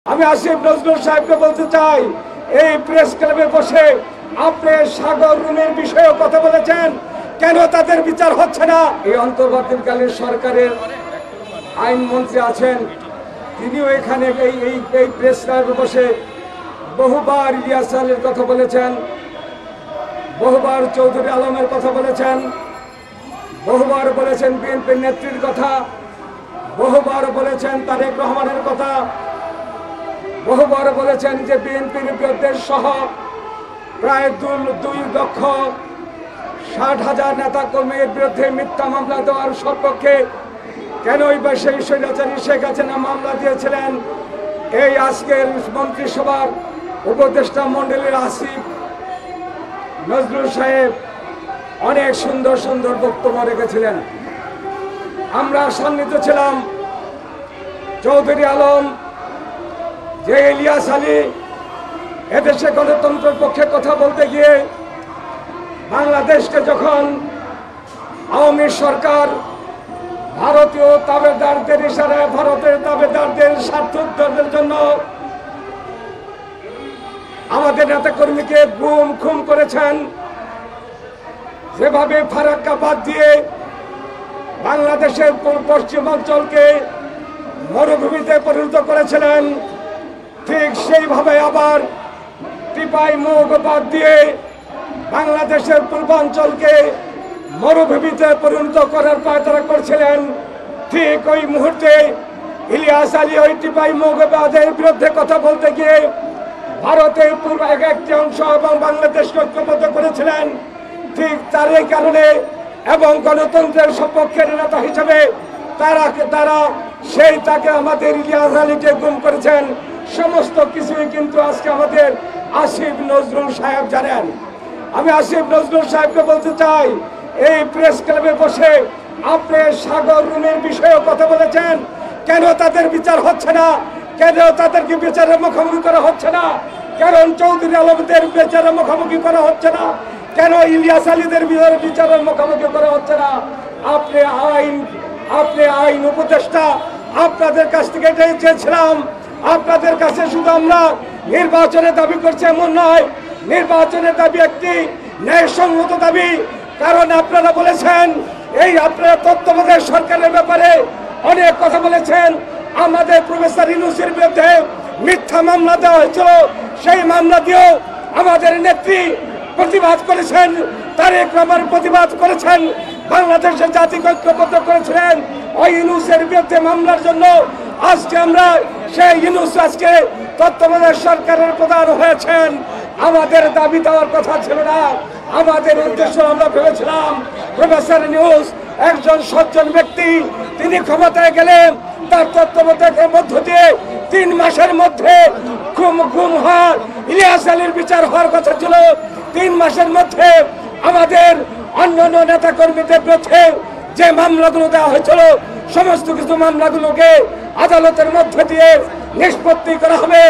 আমি আসিফ নজরুল সাহেবকে বলতে চাই, এই প্রেস ক্লাবে বসে আপনি সাগর রুমের বিষয়ে কথা বলেছেন, কেন তাদের বিচার হচ্ছে না? এই অন্তর্বর্তীকালীন সরকারের আইনমন্ত্রী আছেন, তিনিও এখানে এই প্রেস ক্লাবে বসে বহুবার ইলিয়াস আলীর কথা বলেছেন, বহুবার চৌধুরী আলমের কথা বলেছেন, বহুবার বলেছেন বিএনপির নেত্রীর কথা, বহুবার বলেছেন তারেক রহমানের কথা, বহুবার বলেছেন যে বিএনপির বিরুদ্ধে সহ প্রায় 2,60,000 নেতা কর্মীর বিরুদ্ধে মিথ্যা মামলা দেওয়ার সপক্ষে কেনই বা সেই স্বৈরাচারী শেখ হাসিনা মামলা দিয়েছিলেন। এই আজকের মন্ত্রিসভার উপদেষ্টা মণ্ডলীর আসিফ নজরুল সাহেব অনেক সুন্দর সুন্দর বক্তব্য রেখেছিলেন। আমরা সম্মানিত ছিলাম। চৌধুরী আলম, যে ইলিয়াস আলী এদেশে গণতন্ত্রের পক্ষে কথা বলতে গিয়ে বাংলাদেশকে যখন আওয়ামী সরকার ভারতীয় তাবেদারদের ইশারায় ভারতের তাবেদারদের স্বার্থ উদ্ধারের জন্য আমাদের নেতাকর্মীকে গুম খুন করেছেন, যেভাবে ফারাক্কা বাদ দিয়ে বাংলাদেশের পশ্চিমাঞ্চলকে মরুভূমিতে পরিণত করেছিলেন, ঠিক সেইভাবে আবার টিপাই মুখ বাদ দিয়ে বাংলাদেশের পূর্বাঞ্চলকে মরুভূমিতে পরিণত করার পায়তারা করছিলেন। ঠিক ওই মুহূর্তে ইলিয়াস আলী ওই টিপাই মুখ বাদের বিরুদ্ধে কথা বলতে গিয়ে ভারতের পূর্ব একটি অংশ এবং বাংলাদেশকে ঐক্যবদ্ধ করেছিলেন। ঠিক তারই কারণে এবং গণতন্ত্রের সপক্ষের নেতা হিসেবে তাকে আমাদের ইলিয়াস আলীকে গুম করেছেন। সমস্ত কিছুই কিন্তু আজকে আমাদের আসিফ নজরুল সাহেব জানেন। আমি আসিফ নজরুল সাহেবকে বলতে চাই, এই প্রেস ক্লাবে বসে আপনি সাগর রুমের বিষয়ে কথা বলেছেন, কেন তাদের বিচার হচ্ছে না? কেন তাদেরকে বিচারের মুখোমুখি করা হচ্ছে না? কারণ চৌধুরী আলমদের বিচারের মুখোমুখি করা হচ্ছে না? কেন ইলিয়াস আলীদের বিচারের মুখোমুখি করা হচ্ছে না? আপনি আইন উপদেষ্টা, আপনাদের কাছ থেকে এটাই চেয়েছিলাম। আপনাদের কাছে শুধু আমরা নির্বাচনের দাবি করছি এমন নয়, নির্বাচনের দাবি একটি ন্যায়সঙ্গত দাবি। কারণ আপনারা বলেছেন, আপনারা তত্ত্বাবধায়ক সরকারের ব্যাপারে অনেক কথা বলেছেন। আমাদের প্রফেসর ইউনূসের বিরুদ্ধে মিথ্যা মামলা দেওয়া হয়েছিল, সেই মামলা দিয়েও আমাদের নেত্রী প্রতিবাদ করেছেন, তারেক রহমান প্রতিবাদ করেছেন, বাংলাদেশের জাতিকে ঐক্যবদ্ধ করেছিলেন। ওই ইউনূসের বিরুদ্ধে মামলার জন্য আজকে আমরা সেই ইউনূস আজকে তত্ত্বাবধায়ক সরকারের প্রধান হয়েছেন। আমাদের দাবি দেওয়ার কথা ছিল না, আমাদের উদ্দেশ্য আমরা ভেবেছিলাম প্রফেসর ইউনূস একজন সজ্জন ব্যক্তি, তিনি ক্ষমতায় গেলেন, তার তত্ত্বাবধায়কের মধ্য দিয়ে 3 মাসের মধ্যে গুম হওয়ার ইলিয়াস আলীর বিচার হওয়ার কথা ছিল। 3 মাসের মধ্যে আমাদের অন্যান্য নেতা কর্মীদের বিরুদ্ধে যে মামলাগুলো দেওয়া হয়েছিল, সমস্ত কিছু মামলাগুলোকে আদালতের মধ্য দিয়ে নিষ্পত্তি করা হবে।